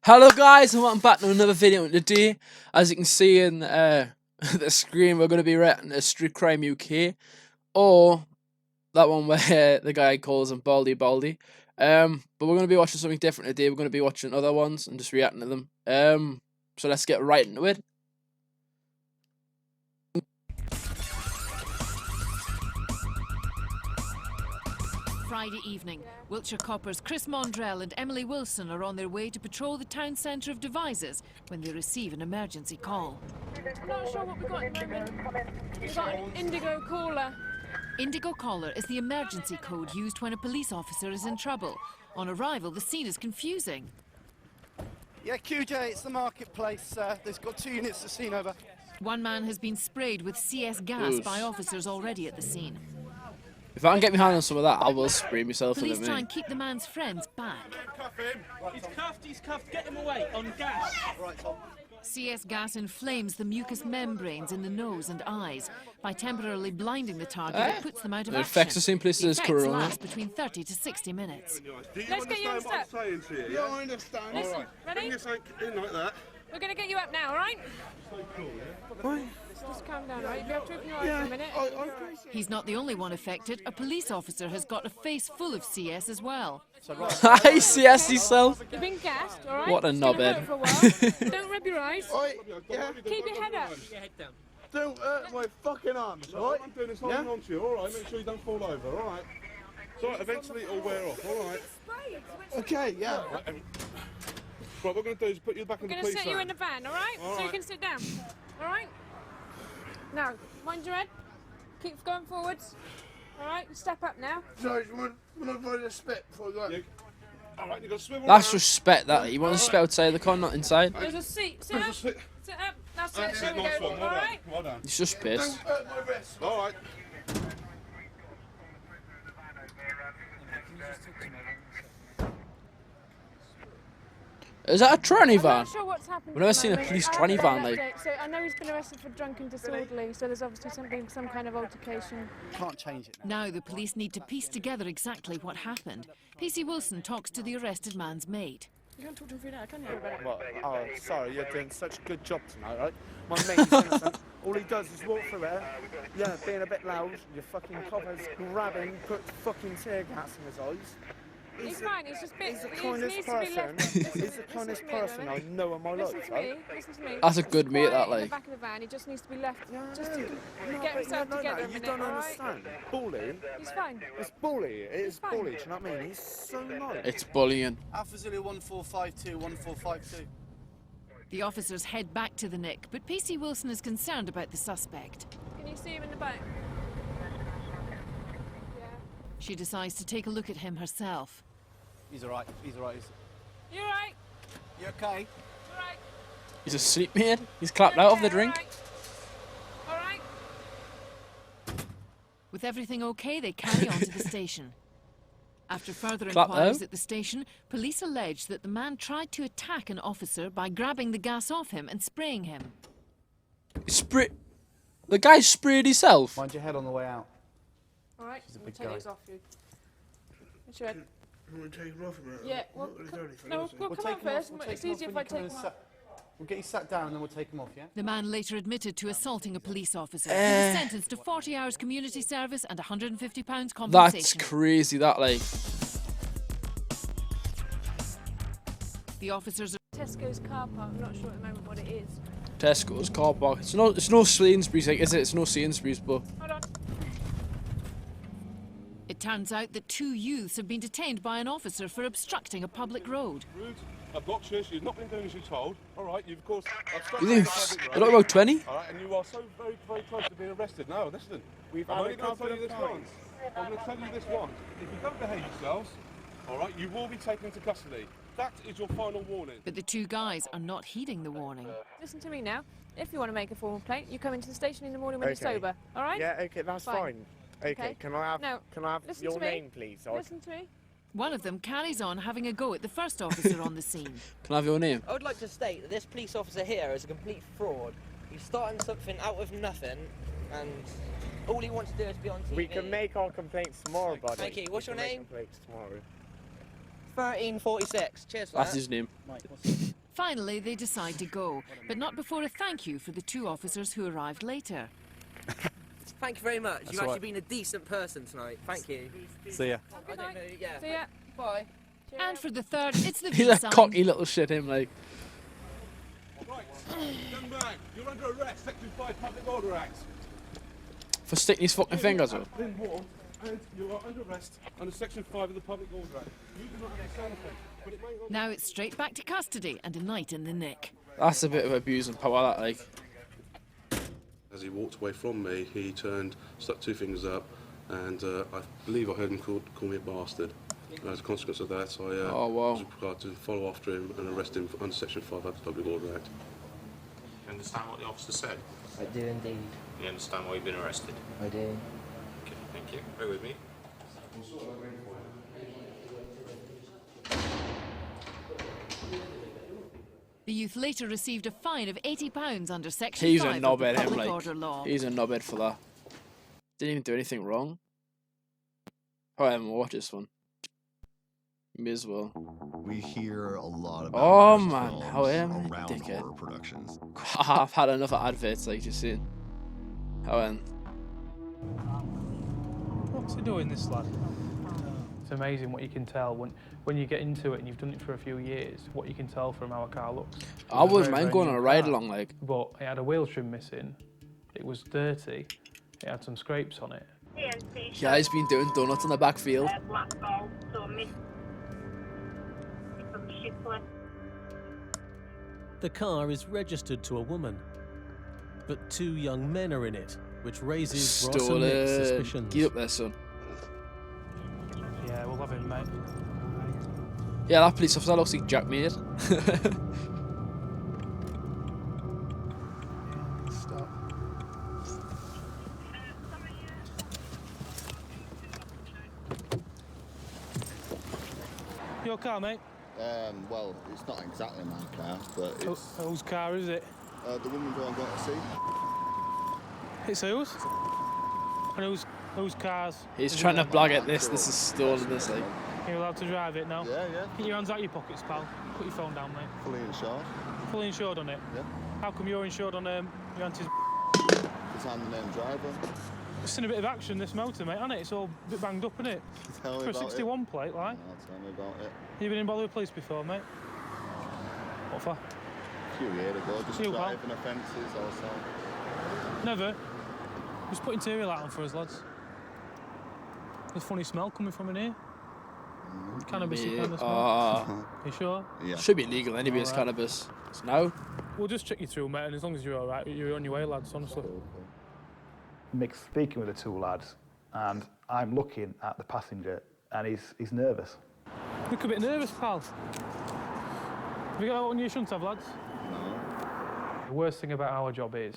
Hello guys and welcome back to another video. Today, as you can see in the screen, we're going to be reacting to Street Crime UK, or that one where the guy calls him Baldy. But we're going to be watching something different today. We're going to be watching other ones and just reacting to them. So let's get right into it. Friday evening, Wiltshire coppers Chris Mondrell and Emily Wilson are on their way to patrol the town centre of Devizes when they receive an emergency call. I'm not sure what we've got at the moment. We've got an indigo caller. Indigo caller is the emergency code used when a police officer is in trouble. On arrival, the scene is confusing. Yeah, QJ, it's the marketplace. There's got 2 units to scene over. One man has been sprayed with CS gas by officers already at the scene. If I can get my hand on some of that, I will spray myself in Police it, try mate. and keep the man's friends back. Cuff him. He's cuffed. Get him away on gas. Right, Tom. CS gas inflames the mucous membranes in the nose and eyes. By temporarily blinding the target, it puts them out of It action. affects the same places The as effects Corona. last between 30 to 60 minutes. Do you Let's get you understand what I'm unstuck. saying to you? Yeah, I understand. Listen, All right. ready? Bring your sank in like that. We're going to get you up now, all right? Just calm down, all right? You have to open your eyes for a minute. He's not the only one affected. A police officer has got a face full of CS as well. Hi, CS yourself. You've been gassed, all right? What a It's gonna knobhead. hurt for a while. Don't rub your eyes. Yeah, Keep your head up. don't hurt my fucking arms, All alright? I'm doing is holding on to you. All right. Make sure you don't fall over. All right. So eventually it'll wear off. All right. Okay, yeah. What we're going to do is put you back in We're the going to police sit you in van. the van, all right? All So you right. can sit down. All right? Now, mind your head. Keep going forwards. All right? Step up now. Sorry, when I find a spit before I go. You- All right. You got to swivel. That's around. respect, that. You want to spit outside the con, not inside. There's a seat. Sit Just up. sit. Sit up. That's it. That's There it. we Nice go. one. All Well done. right? Well done. It's just piss. Don't hurt my wrist. All right. Is that a tranny I'm van? not sure what's happened. I've never at the seen a moment. police I tranny haven't van, got an like- update. So I know he's been arrested for drunk and disorderly, so there's obviously some kind of altercation. Can't change it now. Now the police need to piece together exactly what happened. PC Wilson talks to the arrested man's mate. You can't talk to him through that, can you? What? Oh, sorry, you're doing such a good job tonight, right? My mate's innocent. All he does is walk through there, yeah, being a bit loud, your fucking copper's grabbing, put fucking tear gas in his eyes. He's fine, he's just bit. He's the he kindest needs to be person. left. He's the Listen kindest to me a person I moment. know in my Listen life, to right? me, listen to me. That's a good mate, Quiet that, in like. the back of the van, he just needs to be left just to No, get but himself together a you minute, don't all right? understand. Bully, He's fine. it's bully. It is fine. bully, do you know what I mean? He's so nice. It's bullying. Alpha Zulu 1452, 1452. The officers head back to the nick, but PC Wilson is concerned about the suspect. Can you see him in the back? Yeah. She decides to take a look at him herself. He's alright, he's alright. You alright? You okay? Alright. He's asleep, mate. He's clapped out of the drink. Alright. With everything okay, they carry on to the station. After further Clap inquiries out. at the station, police allege that the man tried to attack an officer by grabbing the gas off him and spraying him. The guy sprayed himself. Mind your head on the way out. Alright. a We'll big take guy. these off you. What's your head? I'm going to take him off a minute. Yeah, well, no, we'll come on first. It's easier if I take him off. We'll get you sat down and then we'll take him off, yeah? The man later admitted to assaulting a police officer. He was sentenced to 40 hours community service and £150 That's compensation. crazy, that, like. The officers are Tesco's car park. I'm not sure at the moment what it is. Tesco's car park. It's no Sainsbury's, like, is it? It's no Sainsbury's, but Hold on. It turns out that 2 youths have been detained by an officer for obstructing a public road. Rude, obnoxious. You've not been doing as you're told. All right. You've of course. you think you're not about 20? All right, and you are so very, very close to being arrested. No, listen. I'm only going to tell you this once. I'm going to tell you this once. If you don't behave yourselves, all right, you will be taken into custody. That is your final warning. But the 2 guys are not heeding the warning. Listen to me now. If you want to make a formal complaint, you come into the station in the morning when you're Okay. sober. All right? Yeah, okay, that's Fine. fine. Okay, can I have, Now, listen your to me. name, please? Listen to me. One of them carries on having a go at the first officer on the scene. Can I have your name? I would like to state that this police officer here is a complete fraud. He's starting something out of nothing, and all he wants to do is be on TV. We can make our complaints tomorrow, buddy. Thank you. What's We your can make name? complaints tomorrow. 1346. Cheers for That's that. his name. Mike, what's Finally, they decide to go, but not before a thank you for the 2 officers who arrived later. Thank you very much. You've all actually right. been a decent person tonight. Thank you. See ya. I don't know, yeah. See ya. Bye. And for the third, it's the He's V a sign. cocky little shit, him, like. Right, young man, you're under arrest. Section 5 Public Order Act. For sticking his fucking fingers up. Been warned, and you are under arrest under Section 5 of the Public Order Act. You do not understand anything, but it may not... Now it's straight back to custody and a night in the nick. That's a bit of abusing power, that, like. As he walked away from me, he turned, stuck 2 fingers up, and I believe I heard him call me a bastard. As a consequence of that, I Oh, wow. was required to follow after him and arrest him under Section 5 of the Public Order Act. You understand what the officer said? I do indeed. You understand why you've been arrested? I do. Okay, thank you. Bear with me. The youth later received a fine of £80 under Section He's 5 a of the knobhead, him, Public like. Order Law. He's a knobhead for that. Didn't even do anything wrong. Oh, I haven't watched this one. Me as well. We hear a lot about Oh, cursed man, films how am I, around dickhead? horror productions. I've had enough of adverts, like you've seen. How What's he doing, this lad? It's amazing what you can tell when you get into it and you've done it for a few years, what you can tell from how a car looks. I wouldn't mind going on a ride along, like. But it had a wheel trim missing, it was dirty, it had some scrapes on it. Yeah, he's been doing donuts in the backfield. The car is registered to a woman, but 2 young men are in it, which raises Ross and Nick's Stolen. suspicions. Get up there, son. Yeah, we'll have him, mate. Yeah, that police officer looks like Jack Mead. Stop. Your car, mate? Well, it's not exactly my car, but it's Whose car is it? the woman who I'm going to see. It's whose? And whose cars? He's trying to blag at this. This is stolen, this, like. You're allowed to drive it now? Yeah, yeah. Get your hands out your pockets, pal. Put your phone down, mate. Fully insured. Fully insured on it? Yeah. How come you're insured on your auntie's? Because I'm the named driver. It's seen a bit of action, this motor, mate, hasn't it? It's all a bit banged up, isn't it? Tell me For a about 61 plate, like. it. Tell me about it. You been in bother with police before, mate? What for? A few years ago, just You, pal? driving offences also. Never. Just put interior light on for us, lads. There's a funny smell coming from in here. Cannabis Yeah, kind of smell. You sure? Yeah. Should be legal anyway, it's Alright. cannabis. So now, We'll just check you through, mate, and as long as you're alright, you're on your way, lads, honestly. Mick's speaking with the 2 lads, and I'm looking at the passenger, and he's nervous. Look a bit nervous, pal. Have you got what you shouldn't have, lads? No. The worst thing about our job is,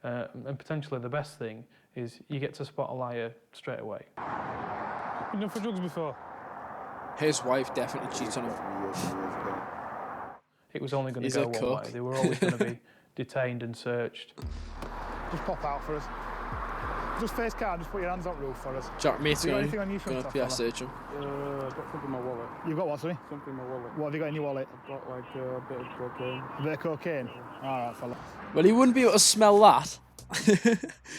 and potentially the best thing, is you get to spot a liar straight away. Been done for drugs before? his wife definitely cheats on him. It was only going to He's go a one cook. way. They were always going to be detained and searched. Just pop out for us. Just face car, just put your hands on roof for us. Jack mate's You got going anything on you front, to fella? search him. I've got something in my wallet. You've got what, sorry? Something in my wallet. What have you got in your wallet? I've got like a bit of cocaine. A bit of cocaine? All right, fella. Well, he wouldn't be able to smell that.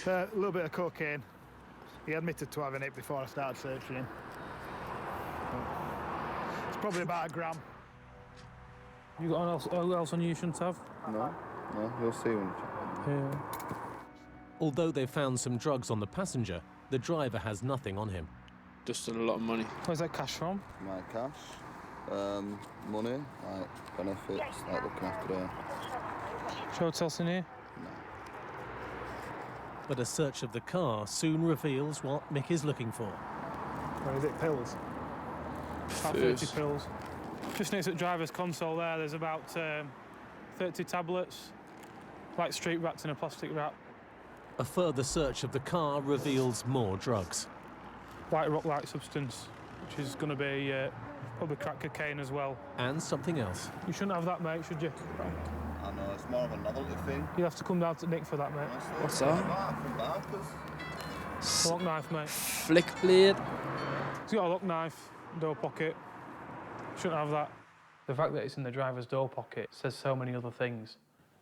A little bit of cocaine. He admitted to having it before I started searching him. It's probably about a gram. You got anything else on you shouldn't have? No, you'll see when. Yeah. Although they found some drugs on the passenger, the driver has nothing on him. Just a lot of money. Where's that cash from? My cash, money, like benefits, like looking after her. Show what's else in here? But a search of the car soon reveals what Mick is looking for. Or is it pills? About 30 pills. Just next to the driver's console there, there's about 30 tablets, like street rats in a plastic wrap. A further search of the car reveals more drugs. White rock-like substance, which is going to be probably crack cocaine as well. And something else. You shouldn't have that, mate, should you? I know, it's more of a novelty thing. You'll have to come down to Nick for that, mate. What's that? A lock knife, mate. Flick blade. He's got a lock knife, door pocket. Shouldn't have that. The fact that it's in the driver's door pocket says so many other things.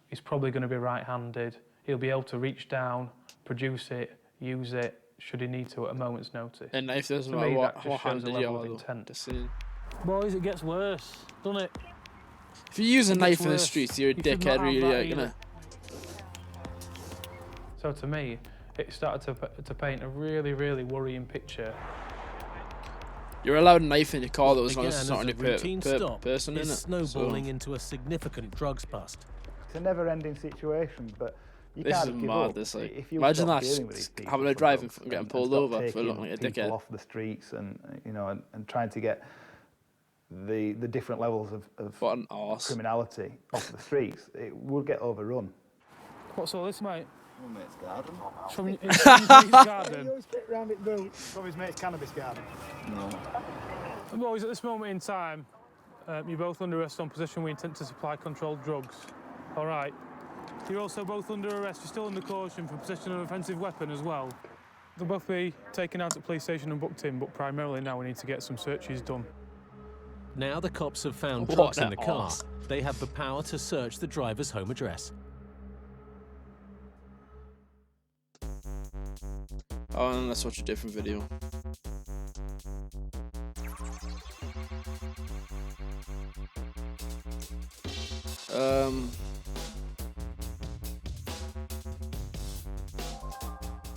He's probably going to be right-handed. He'll be able to reach down, produce it, use it, should he need to at a moment's notice. A knife doesn't To matter me, what that just shows a handed you level are, of though. intent. Just saying. Boys, it gets worse, doesn't it? If you use a It knife gets in the worse. streets, you're a You should not dickhead, have really, that like, either. innit? So to me, it started to paint a really, really worrying picture. You're allowed a knife in your car, though, as long as Began it's not as any a routine stop person in is it. snowballing into a significant drugs bust. It's a never-ending situation, but you This can't is give mad, up. this, like, If you imagine stop that, dealing with these people having a for drive drugs and getting and pulled stop over for taking looking like a people dickhead. off the streets and you know and trying to get the different levels of What an arse. criminality off the streets, it will get overrun. What's all this, mate? My mate's garden. From his mate's garden? He always fit round it though. From his mate's cannabis garden. No. Boys, at this moment in time, you're both under arrest on possession with intent to supply controlled drugs. All right. You're also both under arrest. You're still under caution for possession of an offensive weapon as well. They'll both be taken out at police station and booked in, but primarily now we need to get some searches done. Now the cops have found What drugs in an the car, arse. they have the power to search the driver's home address. Oh, and let's watch a different video.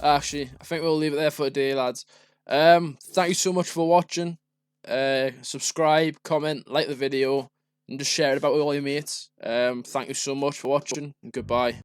Actually, I think we'll leave it there for today, lads. Thank you so much for watching. Subscribe, comment, like the video, and just share it about with all your mates. Thank you so much for watching, and goodbye.